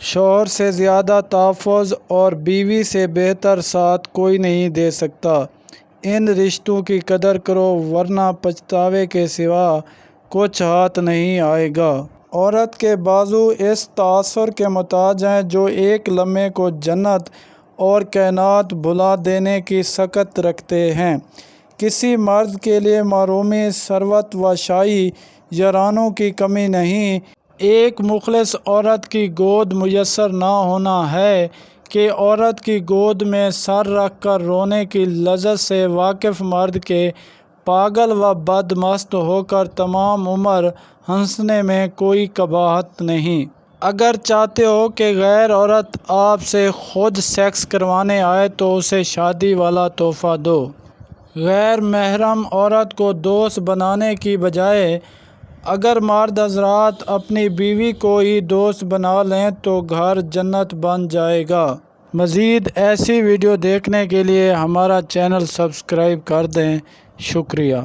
شوہر سے زیادہ تحفظ اور بیوی سے بہتر ساتھ کوئی نہیں دے سکتا۔ ان رشتوں کی قدر کرو ورنہ پچھتاوے کے سوا کچھ ہاتھ نہیں آئے گا۔ عورت کے بازو اس تاثر کے محتاج ہیں جو ایک لمحے کو جنت اور کائنات بھلا دینے کی سکت رکھتے ہیں۔ کسی مرد کے لیے محرومی، ثروت و شاہی، یارانوں کی کمی نہیں، ایک مخلص عورت کی گود میسر نہ ہونا ہے کہ عورت کی گود میں سر رکھ کر رونے کی لذت سے واقف مرد کے پاگل و بد مست ہو کر تمام عمر ہنسنے میں کوئی قباحت نہیں۔ اگر چاہتے ہو کہ غیر عورت آپ سے خود سیکس کروانے آئے تو اسے شادی والا تحفہ دو۔ غیر محرم عورت کو دوست بنانے کی بجائے اگر مرد حضرات اپنی بیوی کو ہی دوست بنا لیں تو گھر جنت بن جائے گا۔ مزید ایسی ویڈیو دیکھنے کے لیے ہمارا چینل سبسکرائب کر دیں۔ شکریہ۔